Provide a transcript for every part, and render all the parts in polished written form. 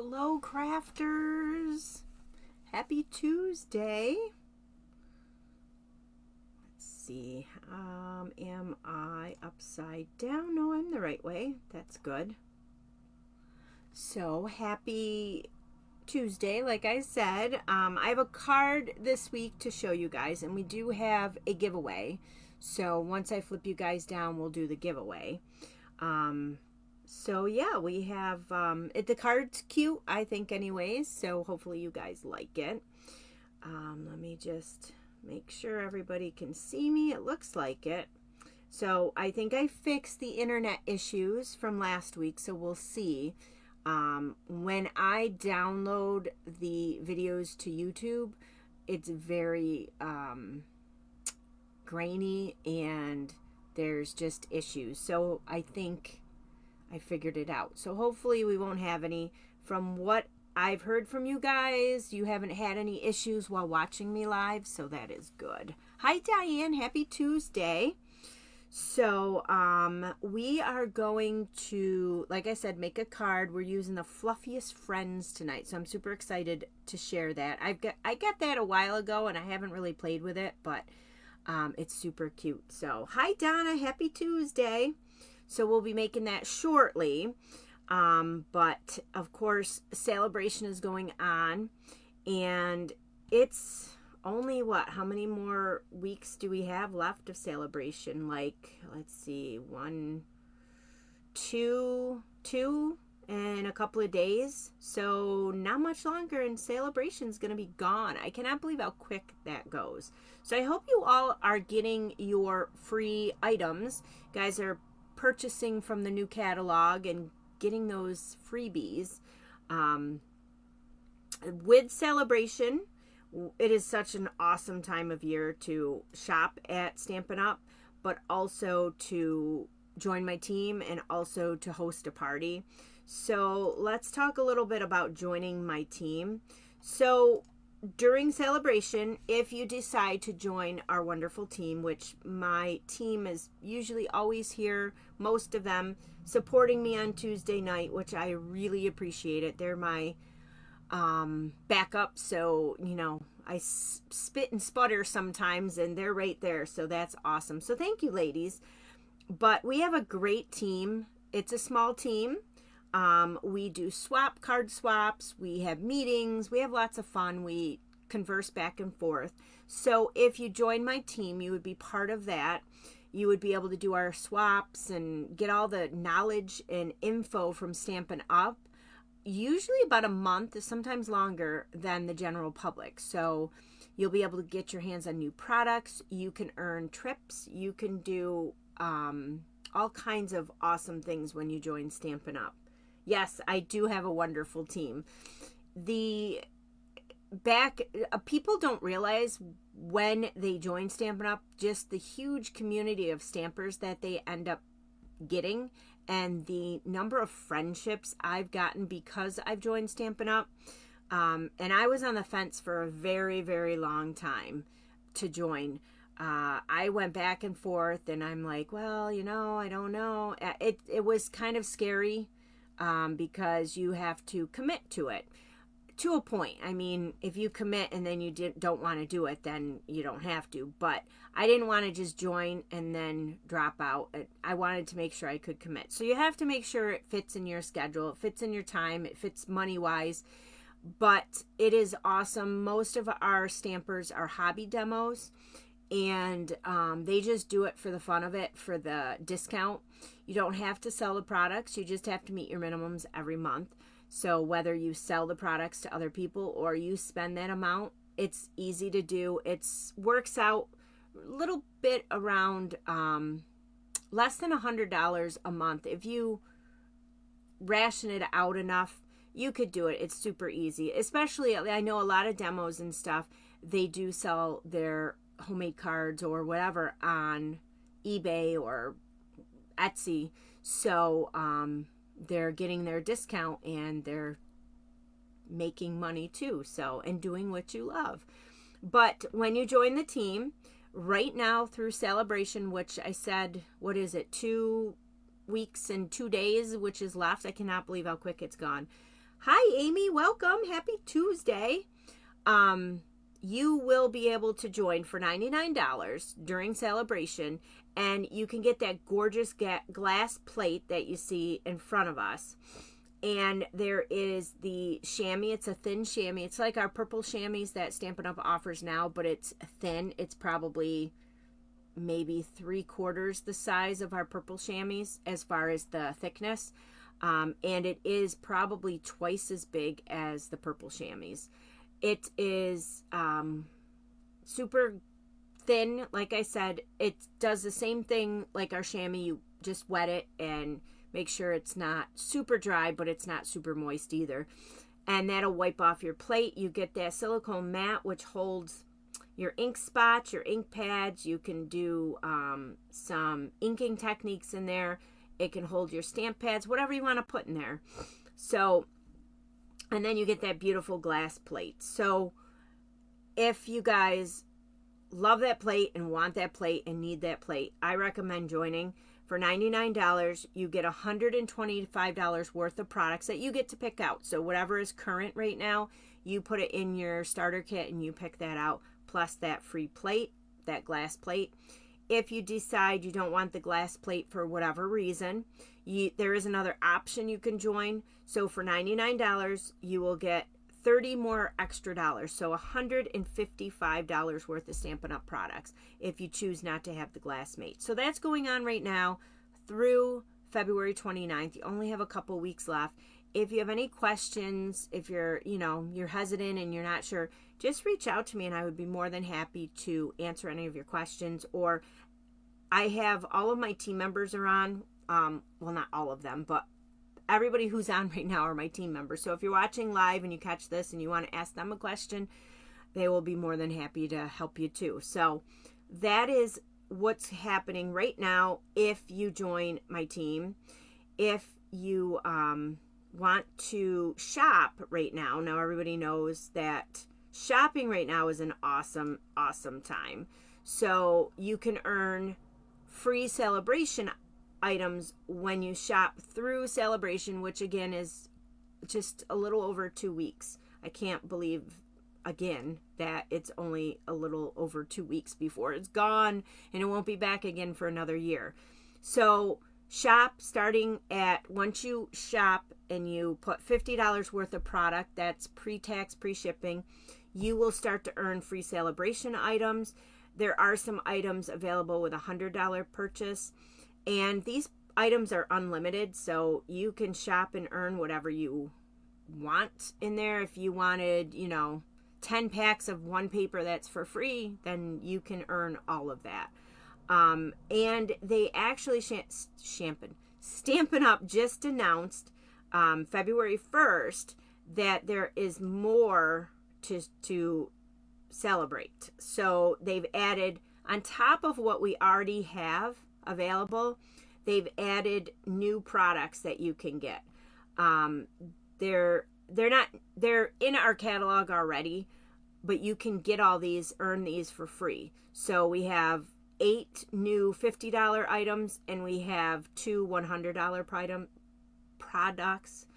Hello, crafters. Happy Tuesday. Let's see. Am I upside down? No, I'm the right way. That's good. So, happy Tuesday, like I said. I have a card this week to show you guys, and we do have a giveaway. So, once I flip you guys down, we'll do the giveaway. So yeah, we have, the card's cute, I think anyways, so hopefully you guys like it. Let me just make sure everybody can see me. It looks like it. So I think I fixed the internet issues from last week, so we'll see. When I download the videos to YouTube, it's very, grainy and there's just issues. So I think I figured it out. So hopefully we won't have any. From what I've heard from you guys, you haven't had any issues while watching me live, so that is good. Hi Diane, happy Tuesday. So we are going to, like I said, make a card. We're using the Fluffiest Friends tonight, so I'm super excited to share that. I got that a while ago and I haven't really played with it, but it's super cute. So hi Donna, happy Tuesday. So we'll be making that shortly. But of course, Celebration is going on, and it's only how many more weeks do we have left of Celebration? Like, let's see, 1, 2 in a couple of days. So not much longer and Celebration's going to be gone. I cannot believe how quick that goes. So I hope you all are getting your free items. You guys are purchasing from the new catalog and getting those freebies. With Celebration, it is such an awesome time of year to shop at Stampin' Up, but also to join my team and also to host a party. So let's talk a little bit about joining my team. So during Celebration, if you decide to join our wonderful team, which my team is usually always here, most of them supporting me on Tuesday night, which I really appreciate it. They're my backup, so you know, I spit and sputter sometimes and they're right there, so that's awesome. So thank you, ladies. But we have a great team. It's a small team. We do card swaps, we have meetings, we have lots of fun, we converse back and forth. So if you join my team, you would be part of that. You would be able to do our swaps and get all the knowledge and info from Stampin' Up, usually about a month, sometimes longer than the general public. So you'll be able to get your hands on new products, you can earn trips, you can do all kinds of awesome things when you join Stampin' Up. Yes, I do have a wonderful team. People don't realize when they join Stampin' Up, just the huge community of stampers that they end up getting, and the number of friendships I've gotten because I've joined Stampin' Up. And I was on the fence for a very, very long time to join. I went back and forth, and I'm like, well, you know, I don't know. It was kind of scary. Because you have to commit to it to a point. I mean, if you commit and then you don't want to do it, then you don't have to. But I didn't want to just join and then drop out. I wanted to make sure I could commit. So you have to make sure it fits in your schedule, it fits in your time, it fits money-wise. But it is awesome. Most of our stampers are hobby demos, and they just do it for the fun of it, for the discount. You don't have to sell the products. You just have to meet your minimums every month. So whether you sell the products to other people or you spend that amount, it's easy to do. It works out a little bit around less than $100 a month. If you ration it out enough, you could do it. It's super easy. Especially, I know a lot of demos and stuff, they do sell their homemade cards or whatever on eBay or Etsy, so they're getting their discount and they're making money too, so, and doing what you love. But when you join the team right now through Celebration, which I said, what is it, 2 weeks and 2 days, which is left. I cannot believe how quick it's gone. Hi, Amy. Welcome. Happy Tuesday. You will be able to join for $99 during celebration, and you can get that gorgeous glass plate that you see in front of us. And there is the chamois. It's a thin chamois. It's like our purple chamois that Stampin' Up! Offers now, but it's thin. It's probably maybe 3/4 the size of our purple chamois as far as the thickness. And it is probably twice as big as the purple chamois. It is super thin. Like I said, it does the same thing like our chamois. You just wet it and make sure it's not super dry, but it's not super moist either. And that'll wipe off your plate. You get that silicone mat, which holds your ink spots, your ink pads. You can do some inking techniques in there. It can hold your stamp pads, whatever you want to put in there. So, and then you get that beautiful glass plate. So if you guys love that plate and want that plate and need that plate, I recommend joining. For $99, you get $125 worth of products that you get to pick out. So whatever is current right now, you put it in your starter kit and you pick that out, plus that free plate, that glass plate. If you decide you don't want the glass plate for whatever reason, there is another option you can join. So for $99, you will get 30 more extra dollars. So $155 worth of Stampin' Up! Products if you choose not to have the glass mate. So that's going on right now through February 29th. You only have a couple weeks left. If you have any questions, if you're hesitant and you're not sure, just reach out to me and I would be more than happy to answer any of your questions. Or I have all of my team members are on. Well, not all of them, but everybody who's on right now are my team members. So if you're watching live and you catch this and you want to ask them a question, they will be more than happy to help you too. So that is what's happening right now if you join my team. If you want to shop right now everybody knows that shopping right now is an awesome time. So you can earn free celebration items when you shop through celebration, which again is just a little over 2 weeks. I can't believe again that it's only a little over 2 weeks before it's gone and it won't be back again for another year. So shop starting at, once you shop and you put $50 worth of product, that's pre-tax, pre-shipping, you will start to earn free celebration items. There are some items available with a $100 purchase, and these items are unlimited, so you can shop and earn whatever you want in there. If you wanted, 10 packs of one paper that's for free, then you can earn all of that. And they actually Stampin' Up! Just announced February 1st that there is more to celebrate. So they've added, on top of what we already have available, they've added new products that you can get. They're in our catalog already, but you can get all these, earn these for free. So we have 8 new $50 items and we have 2 $100 products.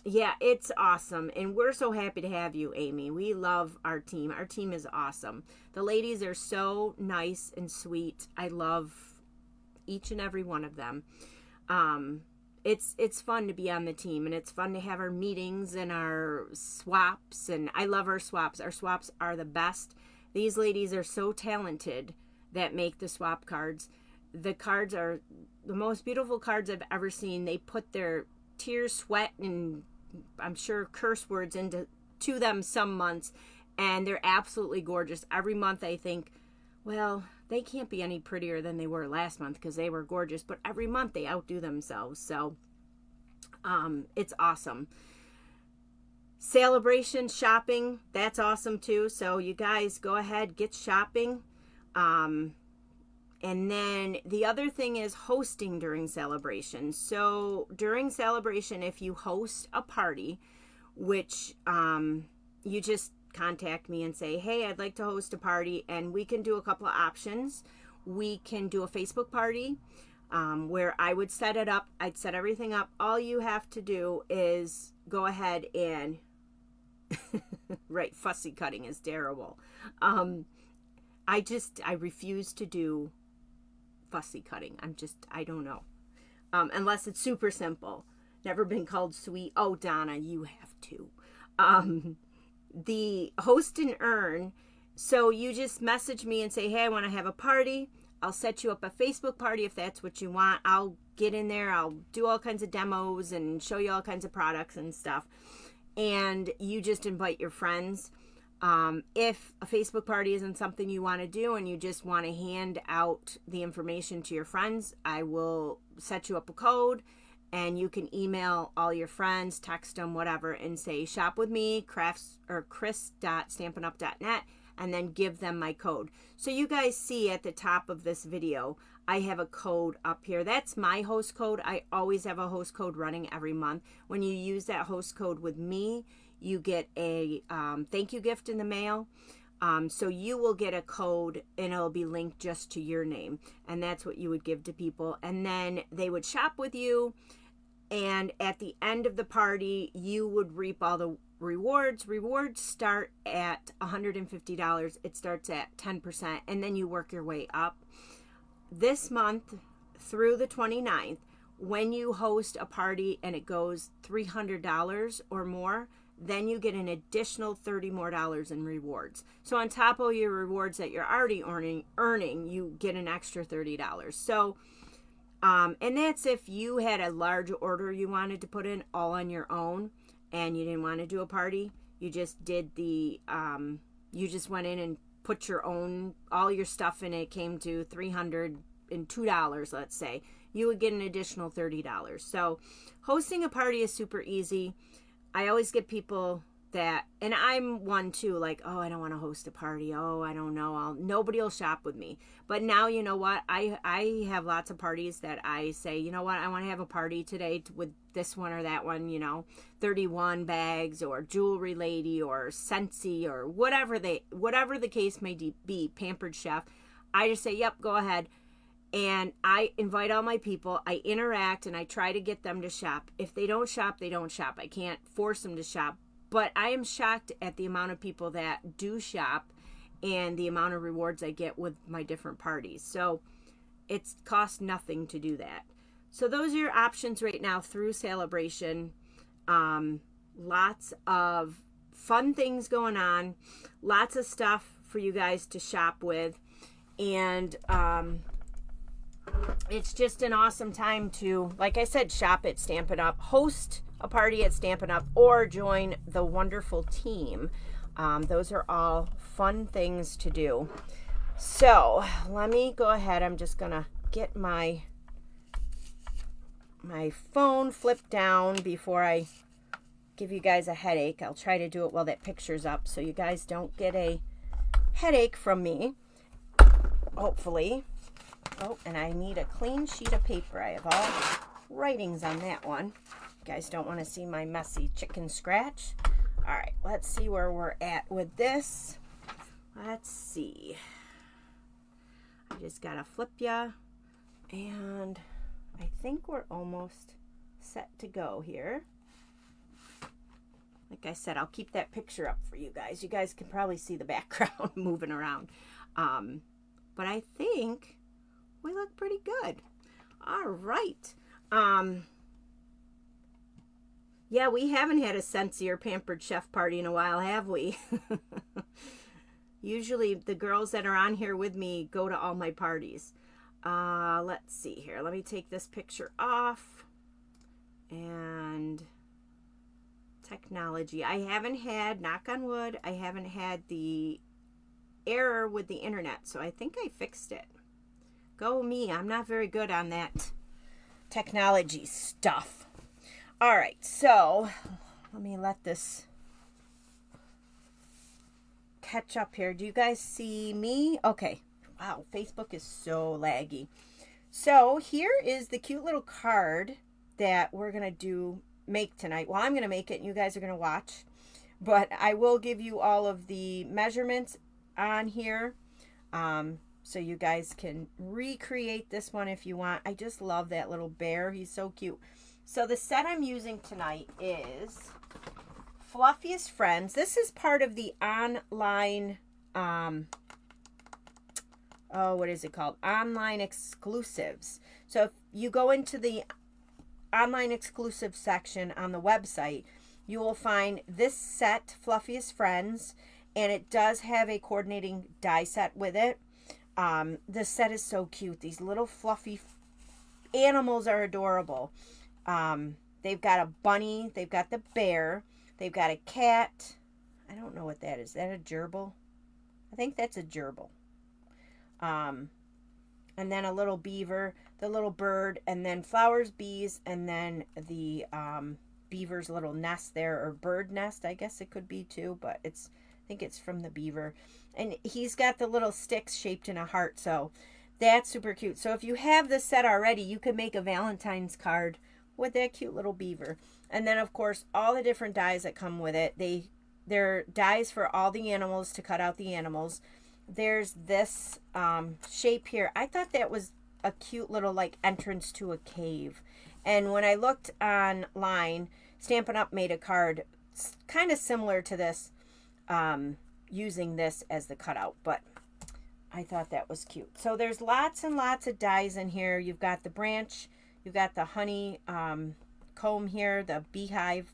Yeah, it's awesome. And we're so happy to have you, Amy. We love our team. Our team is awesome. The ladies are so nice and sweet. I love each and every one of them. It's fun to be on the team, and it's fun to have our meetings and our swaps. And I love our swaps. Our swaps are the best. These ladies are so talented that make the swap cards. The cards are the most beautiful cards I've ever seen. They put their tears, sweat, and I'm sure curse words into them some months, and they're absolutely gorgeous. Every month I think, well, they can't be any prettier than they were last month because they were gorgeous, but every month they outdo themselves. So it's awesome. Celebration shopping, that's awesome too. So you guys go ahead, get shopping. And then the other thing is hosting during celebration. So during celebration, if you host a party, which you just contact me and say, hey, I'd like to host a party, and we can do a couple of options. We can do a Facebook party. where I would set it up. I'd set everything up. All you have to do is go ahead and right, fussy cutting is terrible. I refuse to do fussy cutting. I don't know. Unless it's super simple. Never been called sweet. Oh, Donna, you have to. The host and earn. So you just message me and say, hey, I want to have a party. I'll set you up a Facebook party if that's what you want. I'll get in there. I'll do all kinds of demos and show you all kinds of products and stuff. And you just invite your friends. If a Facebook party isn't something you want to do and you just want to hand out the information to your friends, I will set you up a code and you can email all your friends, text them, whatever, and say, shop with me, crafts or chris.stampinup.net, and then give them my code. So you guys see at the top of this video, I have a code up here. That's my host code. I always have a host code running every month. When you use that host code with me, you get a thank you gift in the mail. So you will get a code and it'll be linked just to your name. And that's what you would give to people. And then they would shop with you. And at the end of the party, you would reap all the rewards. Rewards start at $150. It starts at 10%. And then you work your way up. This month through the 29th, when you host a party and it goes $300 or more, then you get an additional $30 more in rewards. So on top of your rewards that you're already earning, you get an extra $30. So, and that's if you had a large order you wanted to put in all on your own and you didn't want to do a party. You just did you just went in and put your own, all your stuff in. It came to $302, let's say. You would get an additional $30. So hosting a party is super easy. I always get people that, and I'm one too, like, oh, I don't want to host a party. Oh, I don't know. Nobody will shop with me. But now, you know what? I have lots of parties that I say, you know what? I want to have a party today with this one or that one, 31 bags or jewelry lady or Scentsy or whatever the case may be, Pampered Chef. I just say, yep, go ahead. And I invite all my people, I interact, and I try to get them to shop. If they don't shop, they don't shop. I can't force them to shop. But I am shocked at the amount of people that do shop and the amount of rewards I get with my different parties. So it costs nothing to do that. So those are your options right now through Celebration. Lots of fun things going on. Lots of stuff for you guys to shop with. And it's just an awesome time to, like I said, shop at Stampin' Up, host a party at Stampin' Up, or join the wonderful team. Those are all fun things to do. So let me go ahead. I'm just gonna get my phone flipped down before I give you guys a headache. I'll try to do it while that picture's up so you guys don't get a headache from me, hopefully. Oh, and I need a clean sheet of paper. I have all writings on that one. You guys don't want to see my messy chicken scratch. All right, let's see where we're at with this. Let's see. I just got to flip ya. And I think we're almost set to go here. Like I said, I'll keep that picture up for you guys. You guys can probably see the background moving around. But I think we look pretty good. All right. Yeah, we haven't had a Scentsy or Pampered Chef party in a while, have we? Usually the girls that are on here with me go to all my parties. Let's see here. Let me take this picture off. And technology. I haven't had, knock on wood, I haven't had the error with the internet. So I think I fixed it. Go me. I'm not very good on that technology stuff. All right, so let me let this catch up here. Do you guys see me? Okay. Wow, Facebook is so laggy. So here is the cute little card that we're going to make tonight. Well, I'm going to make it and you guys are going to watch. But I will give you all of the measurements on here. so you guys can recreate this one if you want. I just love that little bear. He's so cute. So the set I'm using tonight is Fluffiest Friends. This is part of the online, what is it called? Online exclusives. So if you go into the online exclusive section on the website, you will find this set, Fluffiest Friends, and it does have a coordinating die set with it. This set is so cute. These little fluffy animals are adorable. They've got a bunny, they've got the bear, they've got a cat. I don't know what that is. Is that a gerbil? I think that's a gerbil. And then a little beaver, the little bird, and then flowers, bees, and then the beaver's little nest there, or bird nest, I guess it could be too, but I think it's from the beaver. And he's got the little sticks shaped in a heart, so that's super cute. So if you have this set already, you can make a Valentine's card with that cute little beaver. And then, of course, all the different dies that come with it. They're dies for all the animals to cut out the animals. There's this shape here. I thought that was a cute little like entrance to a cave. And when I looked online, Stampin' Up! Made a card kind of similar to this, using this as the cutout, but I thought that was cute. So there's lots and lots of dies in here. You've got the branch, you've got the honey comb here, the beehive,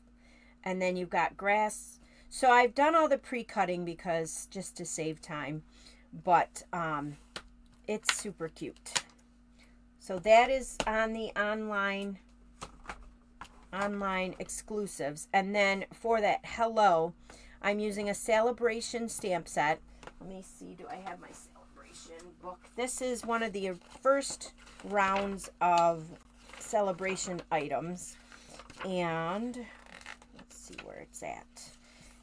and then you've got grass. So I've done all the pre-cutting because just to save time, but it's super cute. So that is on the online exclusives. And then for that hello, I'm using a celebration stamp set. Let me see, do I have my celebration book? This is one of the first rounds of celebration items. And let's see where it's at.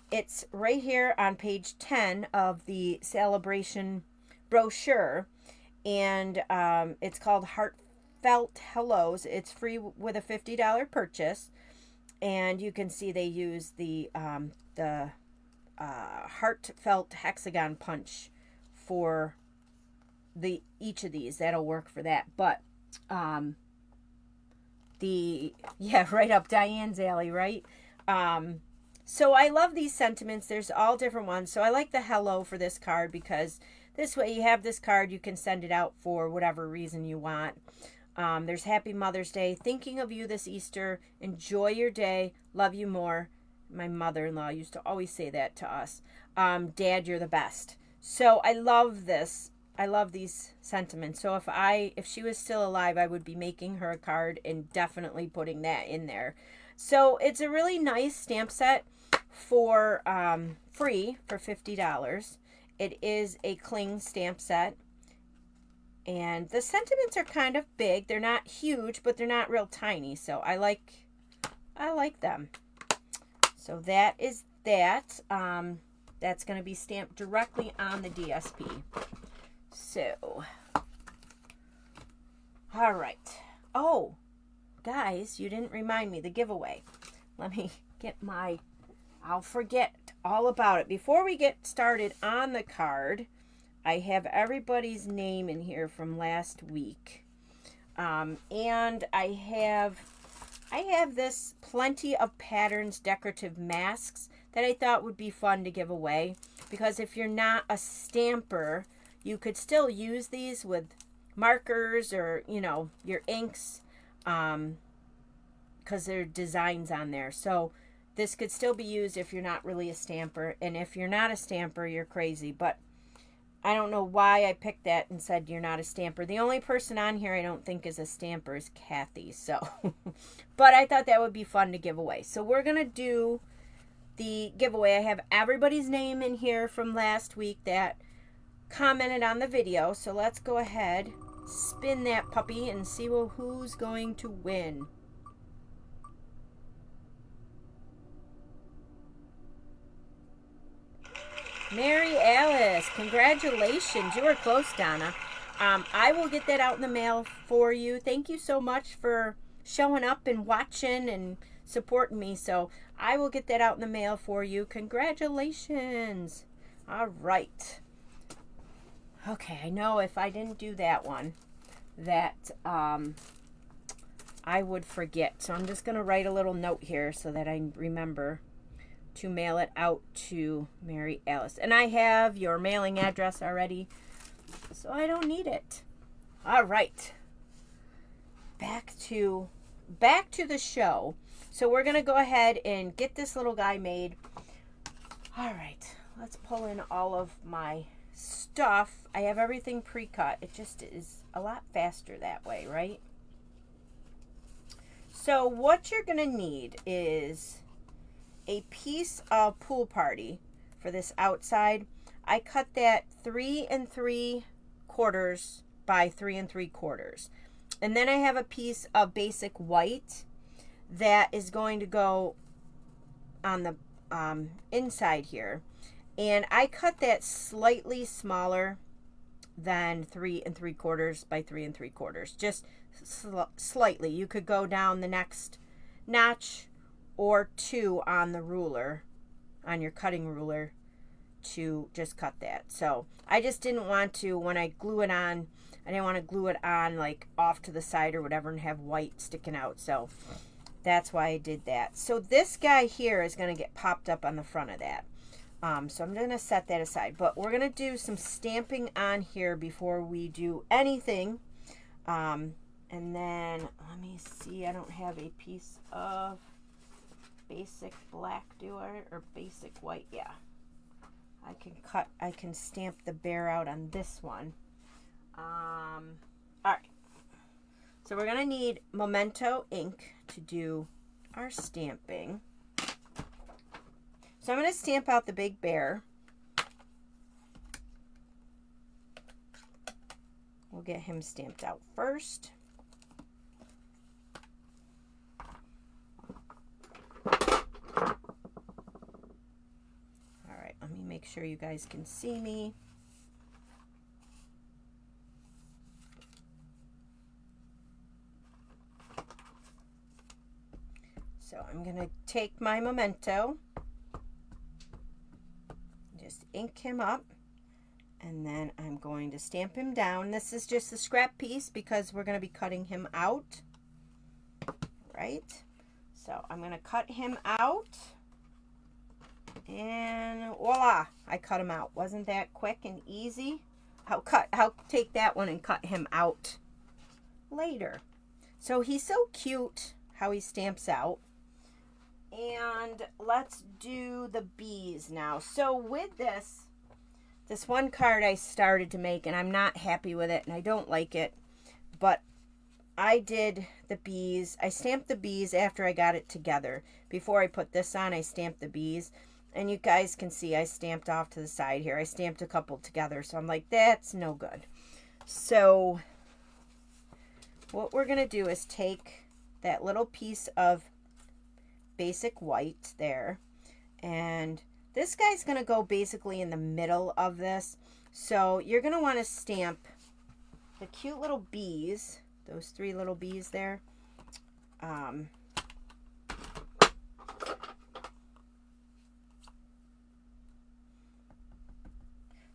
It's right here on page 10 of the celebration brochure. And it's called Heartfelt Hellos. It's free with a $50 purchase. And you can see they use the heartfelt hexagon punch for each of these. That'll work for that. But right up Diane's alley, right? So I love these sentiments. There's all different ones. So I like the hello for this card because this way you have this card, you can send it out for whatever reason you want. There's Happy Mother's Day. Thinking of you this Easter. Enjoy your day. Love you more. My mother-in-law used to always say that to us. Dad, you're the best. So I love this. I love these sentiments. So if she was still alive, I would be making her a card and definitely putting that in there. So it's a really nice stamp set for free for $50. It is a cling stamp set. And the sentiments are kind of big. They're not huge, but they're not real tiny. So I like them. So that is that. That's going to be stamped directly on the DSP. So, all right. Oh, guys, you didn't remind me the giveaway. Let me get I'll forget all about it. Before we get started on the card, I have everybody's name in here from last week. And I have this Plenty of Patterns decorative masks that I thought would be fun to give away. Because if you're not a stamper, you could still use these with markers or, your inks. Because there are designs on there. So this could still be used if you're not really a stamper. And if you're not a stamper, you're crazy. But I don't know why I picked that and said you're not a stamper. The only person on here I don't think is a stamper is Kathy. So, but I thought that would be fun to give away. So we're going to do the giveaway. I have everybody's name in here from last week that commented on the video. So let's go ahead, spin that puppy and see who's going to win. Mary Alice, congratulations. You were close, Donna. I will get that out in the mail for you. Thank you so much for showing up and watching and supporting me. So I will get that out in the mail for you. Congratulations. All right. Okay, I know if I didn't do that one, that I would forget. So I'm just going to write a little note here so that I remember to mail it out to Mary Alice. And I have your mailing address already, so I don't need it. All right. Back to the show. So we're going to go ahead and get this little guy made. All right. Let's pull in all of my stuff. I have everything pre-cut. It just is a lot faster that way, right? So what you're going to need is a piece of Pool Party for this outside. I cut that 3 3/4 by 3 3/4. And then I have a piece of basic white that is going to go on the inside here. And I cut that slightly smaller than 3 3/4 by 3 3/4. Just slightly. You could go down the next notch or 2 on the ruler, on your cutting ruler, to just cut that. So I just didn't want to, when I glue it on, I didn't want to glue it on like off to the side or whatever and have white sticking out. So that's why I did that. So this guy here is going to get popped up on the front of that. So I'm going to set that aside. But we're going to do some stamping on here before we do anything. And then, let me see, I don't have a piece of basic black, do I? Or basic white, yeah. I can stamp the bear out on this one. All right. So we're going to need Memento ink to do our stamping. So I'm going to stamp out the big bear. We'll get him stamped out first. All right, let me make sure you guys can see me. So I'm going to take my Memento, just ink him up, and then I'm going to stamp him down. This is just a scrap piece because we're going to be cutting him out, right? So I'm going to cut him out, and voila, I cut him out. Wasn't that quick and easy? I'll take that one and cut him out later. So he's so cute how he stamps out. And let's do the bees now. So with this one card I started to make, and I'm not happy with it, and I don't like it, but I did the bees. I stamped the bees after I got it together. Before I put this on, I stamped the bees. And you guys can see I stamped off to the side here. I stamped a couple together, so I'm like, that's no good. So what we're going to do is take that little piece of basic white there, and this guy's going to go basically in the middle of this. So you're going to want to stamp the cute little bees, those 3 little bees there.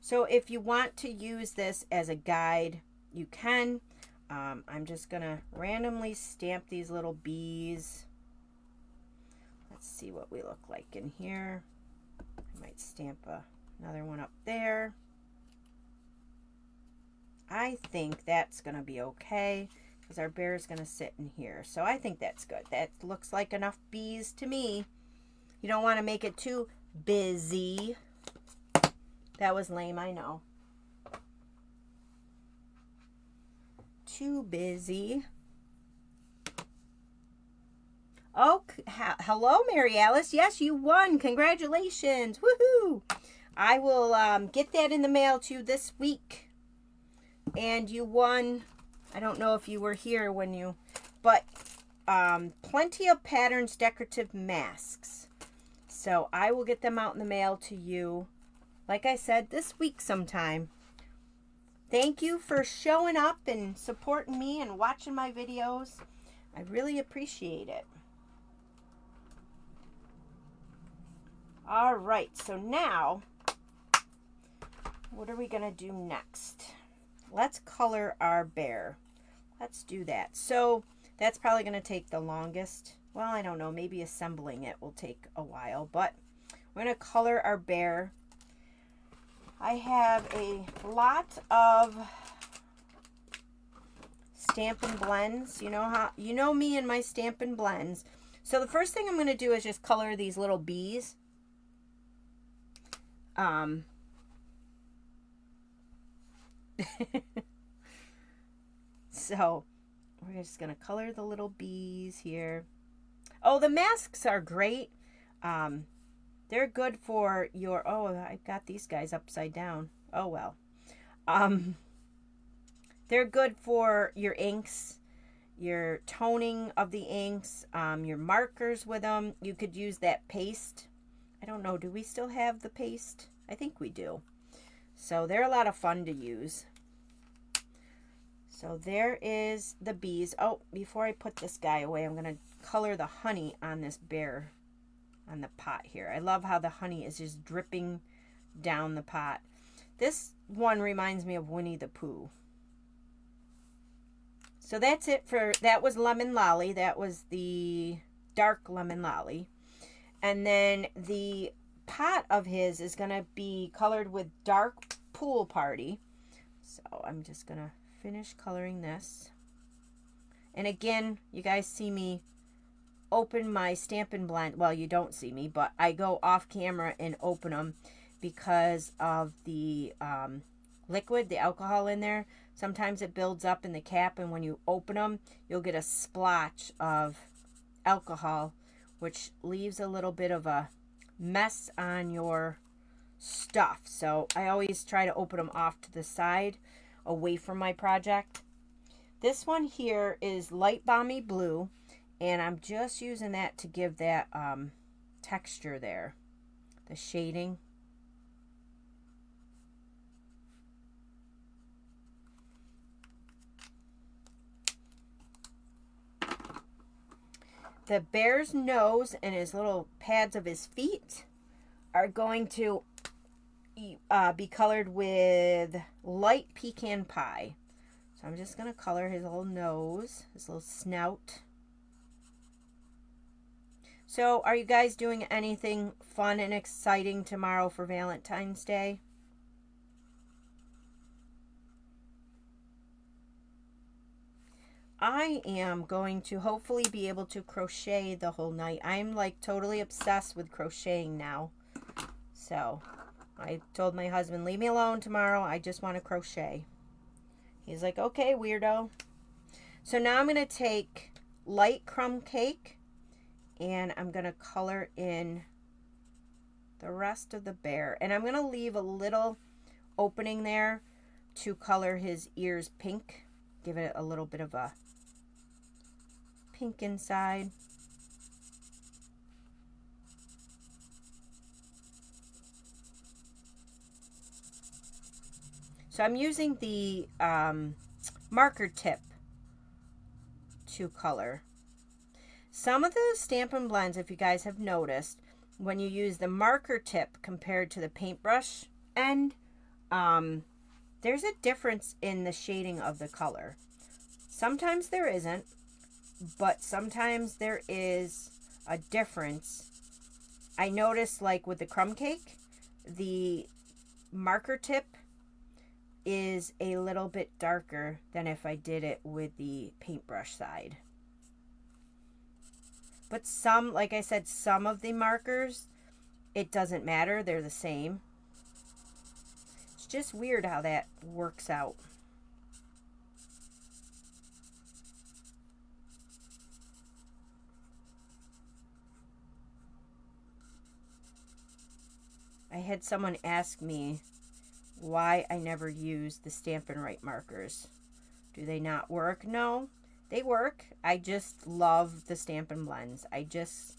So if you want to use this as a guide, you can. I'm just going to randomly stamp these little bees. Let's see what we look like in here. I might stamp another one up there. I think that's going to be okay because our bear is going to sit in here. So I think that's good. That looks like enough bees to me. You don't want to make it too busy. That was lame, I know. Too busy. Oh, hello, Mary Alice. Yes, you won. Congratulations. Woohoo. I will get that in the mail to you this week. And you won, I don't know if you were here when you, but Plenty of Patterns decorative masks. So I will get them out in the mail to you, like I said, this week sometime. Thank you for showing up and supporting me and watching my videos. I really appreciate it. All right, so now what are we going to do next? Let's color our bear. Let's do that. So that's probably going to take the longest. Well, I don't know. Maybe assembling it will take a while, but we're going to color our bear. I have a lot of Stampin' Blends. You know me and my Stampin' Blends. So the first thing I'm going to do is just color these little bees. So we're just going to color the little bees here. Oh, the masks are great. They're good for your, oh, I've got these guys upside down. Oh, well. They're good for your inks, your toning of the inks, your markers with them. You could use that paste. I don't know, do we still have the paste? I think we do. So they're a lot of fun to use. So there is the bees. Oh, before I put this guy away, I'm going to color the honey on this bear, on the pot here. I love how the honey is just dripping down the pot. This one reminds me of Winnie the Pooh. So that's it for, that was Lemon Lolly. That was the dark Lemon Lolly. And then the pot of his is going to be colored with dark Pool Party. So I'm just going to finish coloring this. And again, you guys see me open my Stampin' Blend. Well, you don't see me, but I go off camera and open them because of the liquid, the alcohol in there. Sometimes it builds up in the cap, and when you open them, you'll get a splotch of alcohol, which leaves a little bit of a mess on your stuff. So I always try to open them off to the side, away from my project. This one here is Light Balmy Blue, and I'm just using that to give that texture there, the shading. The bear's nose and his little pads of his feet are going to be colored with light pecan pie. So I'm just going to color his little nose, his little snout. So are you guys doing anything fun and exciting tomorrow for Valentine's Day? I am going to hopefully be able to crochet the whole night. I'm like totally obsessed with crocheting now. So I told my husband, leave me alone tomorrow. I just want to crochet. He's like, okay, weirdo. So now I'm going to take light crumb cake and I'm going to color in the rest of the bear. And I'm going to leave a little opening there to color his ears pink. Give it a little bit of a pink inside. So I'm using the marker tip to color. Some of the Stampin' Blends, if you guys have noticed, when you use the marker tip compared to the paintbrush end, there's a difference in the shading of the color. Sometimes there isn't, but sometimes there is a difference. I noticed, like with the crumb cake, the marker tip is a little bit darker than if I did it with the paintbrush side. But some, like I said, some of the markers, it doesn't matter. They're the same. It's just weird how that works out. I had someone ask me why I never use the Stampin' Right markers. Do they not work? No, they work. I just love the Stampin' Blends. I just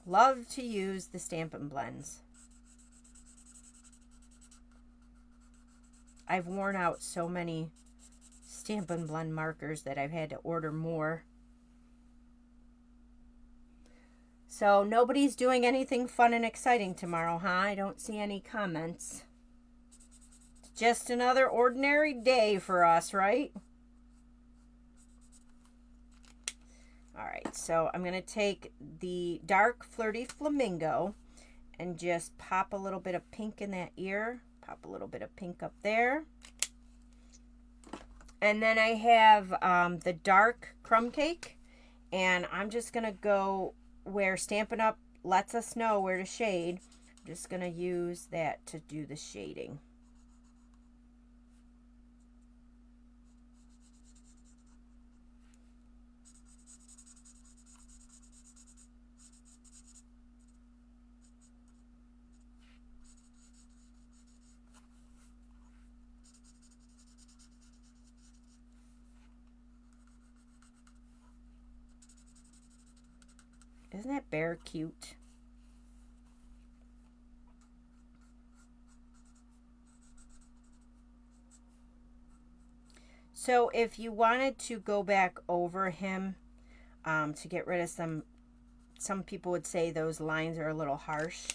love to use the Stampin' Blends. I've worn out so many Stampin' Blend markers that I've had to order more. So nobody's doing anything fun and exciting tomorrow, huh? I don't see any comments. just another ordinary day for us, right? All right, so I'm going to take the dark Flirty Flamingo and just pop a little bit of pink in that ear. Pop a little bit of pink up there. And then I have the dark Crumb Cake. And I'm just going to go where Stampin' Up! Lets us know where to shade. I'm just going to use that to do the shading. Isn't that bear cute? So if you wanted to go back over him to get rid of some people would say those lines are a little harsh,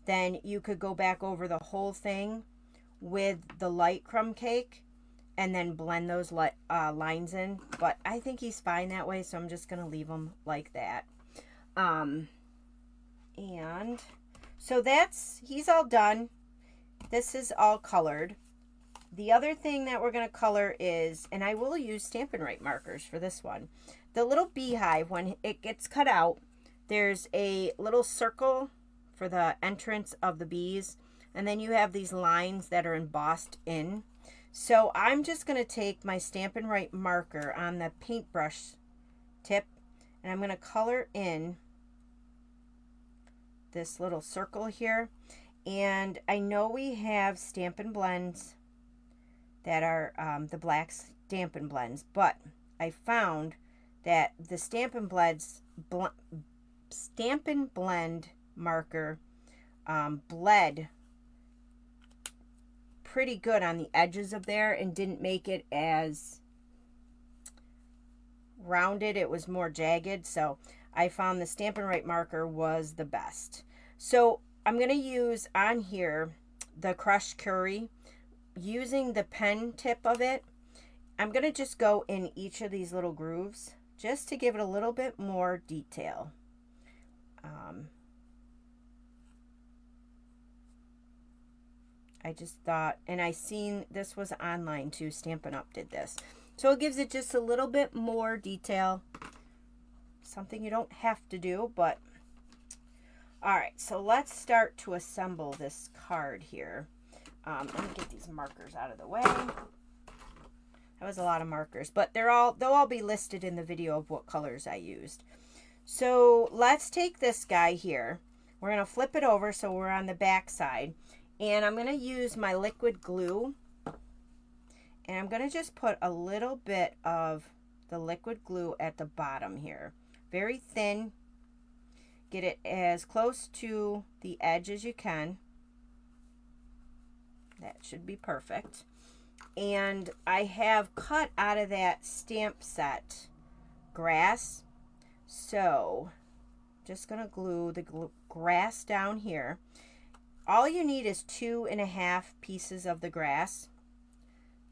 then you could go back over the whole thing with the light Crumb Cake and then blend those lines in. But I think he's fine that way, so I'm just going to leave him like that. And so he's all done. This is all colored. The other thing that we're going to color is, and I will use Stampin' Right markers for this one, the little beehive. When it gets cut out, there's a little circle for the entrance of the bees, and then you have these lines that are embossed in. So I'm just going to take my Stampin' Right marker on the paintbrush tip, and I'm going to color in this little circle here. And I know we have Stampin' Blends that are the black Stampin' Blends, but I found that the Stampin' Blend marker bled pretty good on the edges of there and didn't make it as rounded. It was more jagged, so I found the Stampin' Right marker was the best. So I'm going to use on here the crushed curry. Using the pen tip of it, I'm going to just go in each of these little grooves just to give it a little bit more detail. I just thought, and I seen this was online too, Stampin' Up! Did this. So it gives it just a little bit more detail. Something you don't have to do, but alright, so let's start to assemble this card here. Let me get these markers out of the way. That was a lot of markers, but they'll all be listed in the video of what colors I used. So let's take this guy here. We're going to flip it over so we're on the back side. And I'm going to use my liquid glue. And I'm going to just put a little bit of the liquid glue at the bottom here. Very thin. Get it as close to the edge as you can. That should be perfect. And I have cut out of that stamp set grass. So just going to glue the grass down here. All you need is 2.5 pieces of the grass.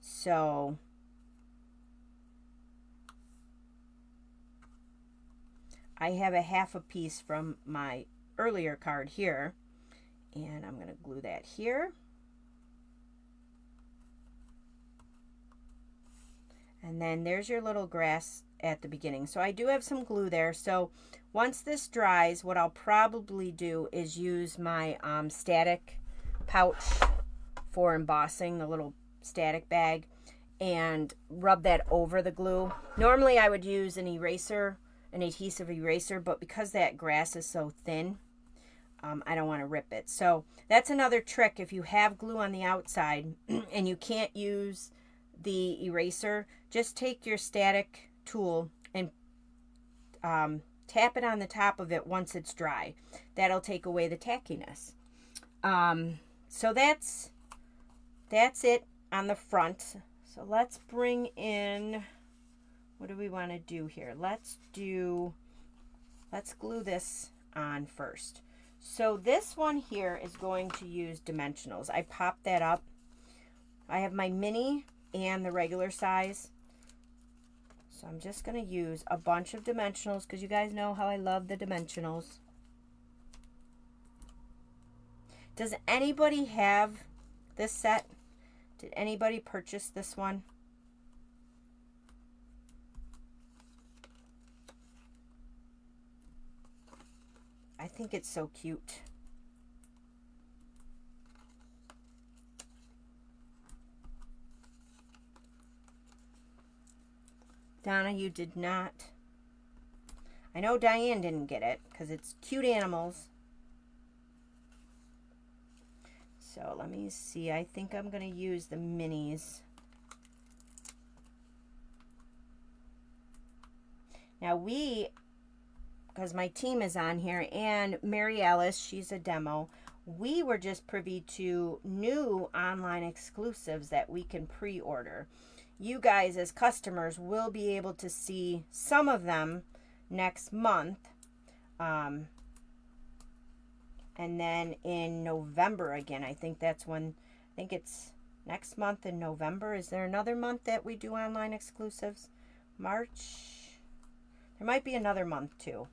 So I have a half a piece from my earlier card here. And I'm going to glue that here. And then there's your little grass at the beginning. So I do have some glue there. So once this dries, what I'll probably do is use my static pouch for embossing, the little static bag, and rub that over the glue. Normally I would use an eraser, an adhesive eraser, but because that grass is so thin, I don't want to rip it. So that's another trick. If you have glue on the outside and you can't use the eraser, just take your static tool and tap it on the top of it once it's dry. That'll take away the tackiness. So that's it on the front. So let's bring in, what do we want to do here? Let's glue this on first. So this one here is going to use dimensionals. I popped that up. I have my mini and the regular size. So I'm just going to use a bunch of dimensionals because you guys know how I love the dimensionals. Does anybody have this set? Did anybody purchase this one? I think it's so cute. Donna, you did not. I know Diane didn't get it because it's cute animals. So let me see. I think I'm going to use the minis. Now because my team is on here, and Mary Alice, she's a demo. We were just privy to new online exclusives that we can pre-order. You guys as customers will be able to see some of them next month. And then in November again, I think that's when, I think it's next month in November. Is there another month that we do online exclusives? March? There might be another month too.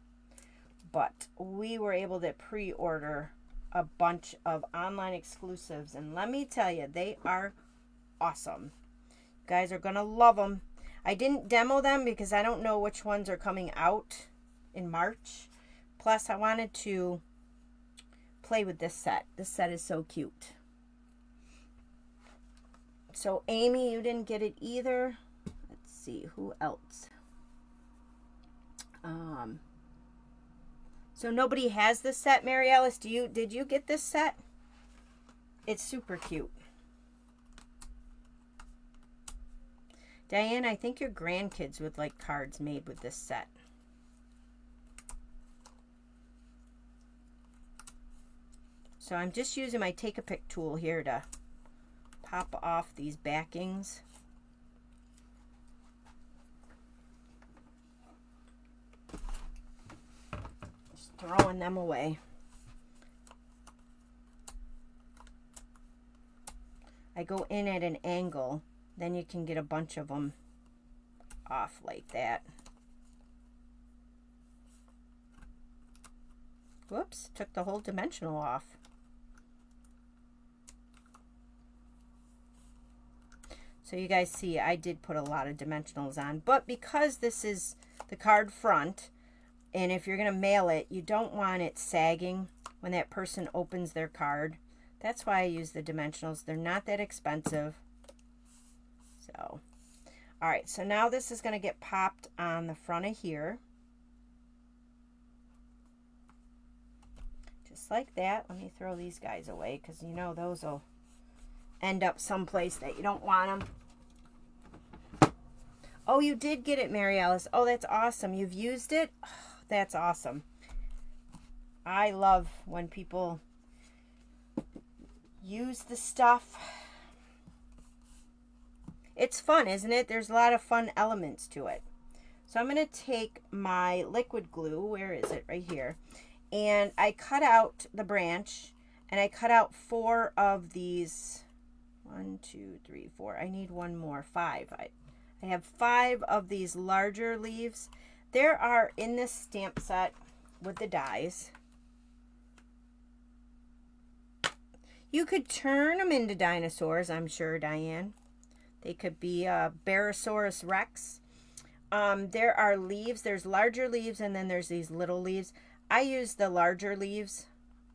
But we were able to pre-order a bunch of online exclusives. And let me tell you, they are awesome. You guys are going to love them. I didn't demo them because I don't know which ones are coming out in March. Plus, I wanted to play with this set. This set is so cute. So, Amy, you didn't get it either. Let's see, who else? So nobody has this set, Mary Alice. Did you get this set? It's super cute. Diane, I think your grandkids would like cards made with this set. So I'm just using my Take-A-Pic tool here to pop off these backings. Just throwing them away. I go in at an angle, then you can get a bunch of them off like that. Whoops, took the whole dimensional off. So you guys see, I did put a lot of dimensionals on, but because this is the card front, and if you're going to mail it, you don't want it sagging when that person opens their card. That's why I use the dimensionals. They're not that expensive. So, all right, so now this is going to get popped on the front of here. Just like that. Let me throw these guys away because you know those will end up someplace that you don't want them. Oh, you did get it, Mary Alice. Oh, that's awesome. You've used it? Oh, that's awesome. I love when people use the stuff. It's fun, isn't it? There's a lot of fun elements to it. So I'm going to take my liquid glue. Where is it? Right here. And I cut out the branch, and I cut out 4 of these. 1, 2, 3, 4. I need one more. 5. I have 5 of these larger leaves. There are in this stamp set with the dies. You could turn them into dinosaurs, I'm sure, Diane. They could be Barosaurus Rex. There are leaves. There's larger leaves, and then there's these little leaves. I use the larger leaves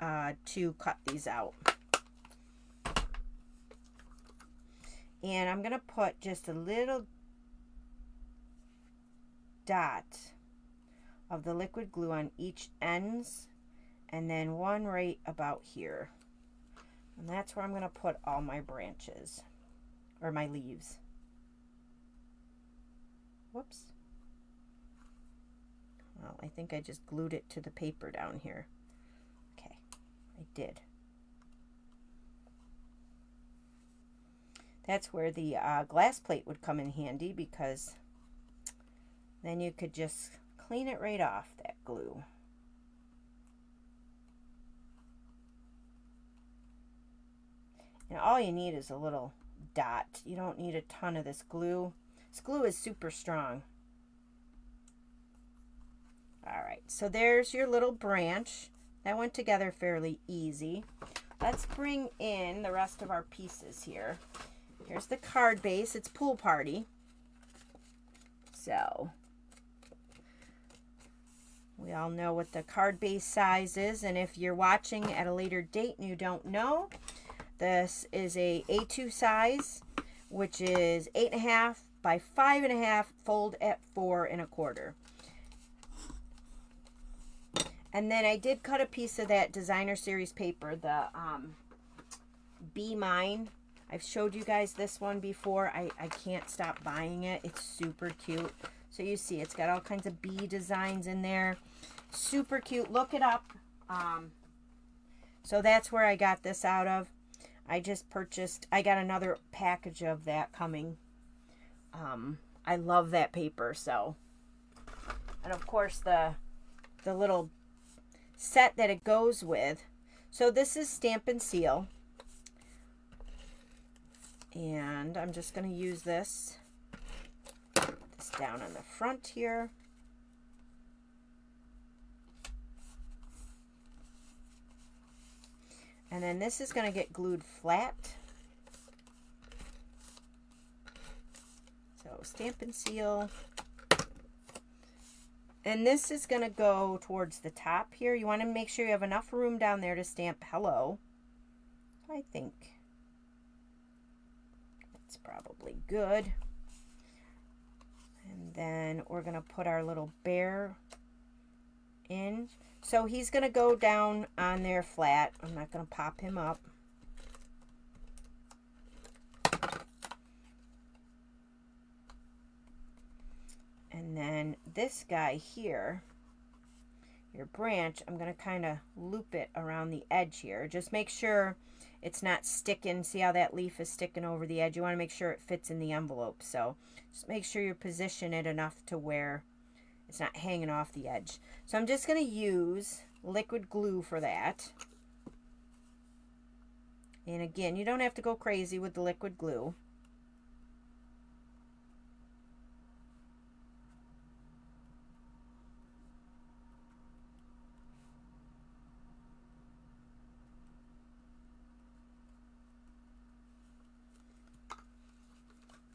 to cut these out. And I'm going to put just a little dot of the liquid glue on each ends, and then one right about here. And that's where I'm going to put all my branches, or my leaves. Whoops. Well, I think I just glued it to the paper down here. Okay, I did. That's where the glass plate would come in handy, because then you could just clean it right off, that glue. And all you need is a little dot. You don't need a ton of this glue. This glue is super strong. All right, so there's your little branch. That went together fairly easy. Let's bring in the rest of our pieces here. Here's the card base. It's Pool Party. So we all know what the card base size is, and if you're watching at a later date and you don't know, this is a A2 size, which is 8.5 by 5.5, fold at 4 1/4. And then I did cut a piece of that designer series paper, the Be Mine. I've showed you guys this one before. I can't stop buying it. It's super cute. So you see, it's got all kinds of bee designs in there. Super cute. Look it up. So that's where I got this out of. I just purchased, I got another package of that coming. I love that paper, so. And of course the little set that it goes with. So this is Stamp and Seal. And I'm just going to use this down on the front here. And then this is going to get glued flat. So Stamp and Seal. And this is going to go towards the top here. You want to make sure you have enough room down there to stamp hello. I think that's probably good. And then we're going to put our little bear in. So he's going to go down on there flat. I'm not going to pop him up. And then this guy here, your branch, I'm going to kind of loop it around the edge here. Just make sure it's not sticking. See how that leaf is sticking over the edge? You want to make sure it fits in the envelope. So just make sure you position it enough to where it's not hanging off the edge. So I'm just going to use liquid glue for that. And again, you don't have to go crazy with the liquid glue.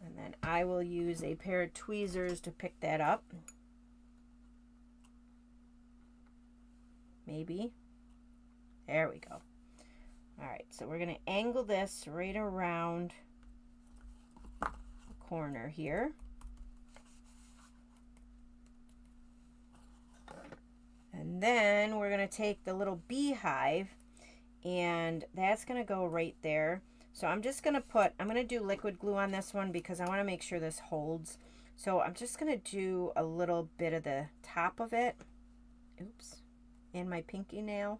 And then I will use a pair of tweezers to pick that up. Maybe. There we go. All right, so we're going to angle this right around the corner here. And then we're going to take the little beehive, and that's going to go right there. So I'm just going to I'm going to do liquid glue on this one because I want to make sure this holds. So I'm just going to do a little bit of the top of it. Oops. And my pinky nail.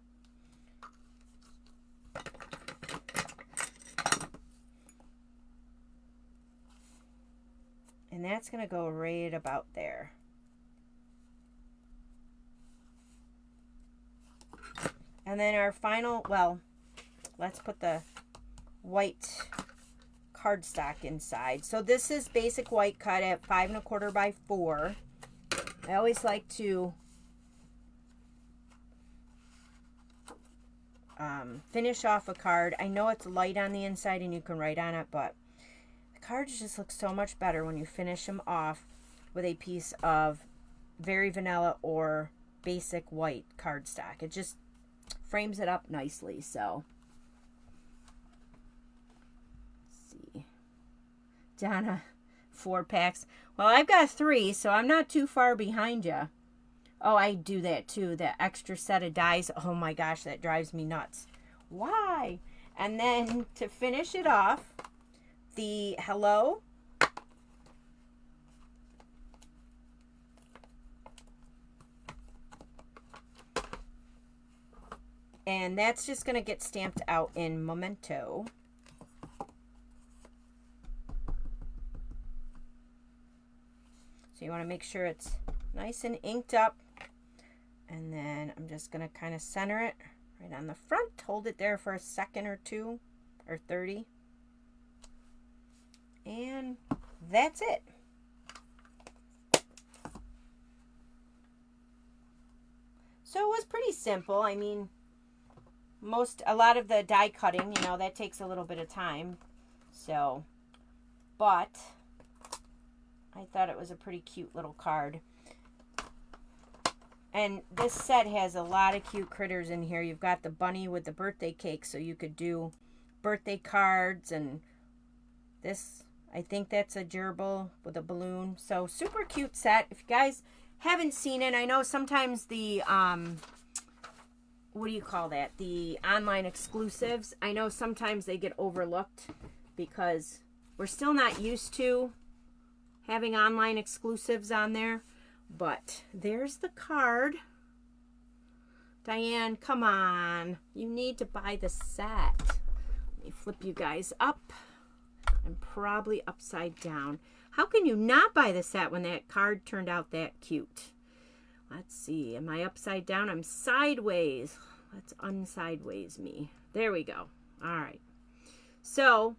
And that's going to go right about there. And then our final, well, let's put the white cardstock inside. So this is basic white cut at 5 1/4 by 4. I always like to finish off a card. I know it's light on the inside and you can write on it, but the cards just look so much better when you finish them off with a piece of very vanilla or basic white cardstock. It just frames it up nicely. So let's see, Donna, 4 packs. Well, I've got 3, so I'm not too far behind you. Oh, I do that too. The extra set of dies. Oh my gosh, that drives me nuts. Why? And then to finish it off, the hello. And that's just going to get stamped out in Memento. So you want to make sure it's nice and inked up. And then I'm just going to kind of center it right on the front. Hold it there for a second or 2 or 30. And that's it. So it was pretty simple. I mean, a lot of the die cutting, you know, that takes a little bit of time. So, but I thought it was a pretty cute little card. And this set has a lot of cute critters in here. You've got the bunny with the birthday cake, so you could do birthday cards. And this, I think that's a gerbil with a balloon. So super cute set. If you guys haven't seen it, I know sometimes the, what do you call that? The online exclusives, I know sometimes they get overlooked because we're still not used to having online exclusives on there. But there's the card. Diane, come on. You need to buy the set. Let me flip you guys up. And probably upside down. How can you not buy the set when that card turned out that cute? Let's see. Am I upside down? I'm sideways. Let's unsideways me. There we go. All right. So,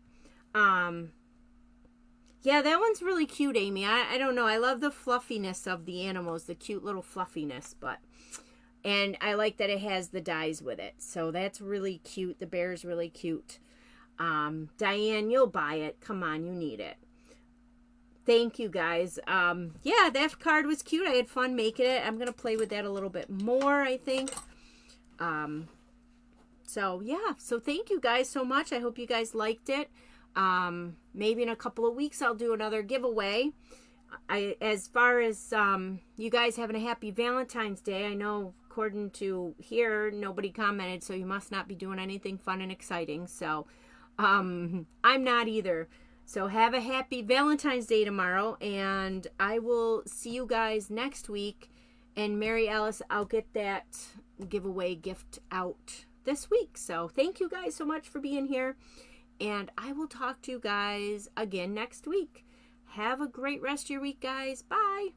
yeah, that one's really cute, Amy. I don't know. I love the fluffiness of the animals, the cute little fluffiness, and I like that it has the dies with it. So that's really cute. The bear's really cute. Diane, you'll buy it. Come on, you need it. Thank you, guys. Yeah, that card was cute. I had fun making it. I'm going to play with that a little bit more, I think. So, yeah. So thank you guys so much. I hope you guys liked it. Maybe in a couple of weeks I'll do another giveaway. As far as you guys having a happy Valentine's Day, I know according to here nobody commented, so you must not be doing anything fun and exciting. So I'm not either. So have a happy Valentine's Day tomorrow, and I will see you guys next week. And Mary Alice, I'll get that giveaway gift out this week. So thank you guys so much for being here. And I will talk to you guys again next week. Have a great rest of your week, guys. Bye.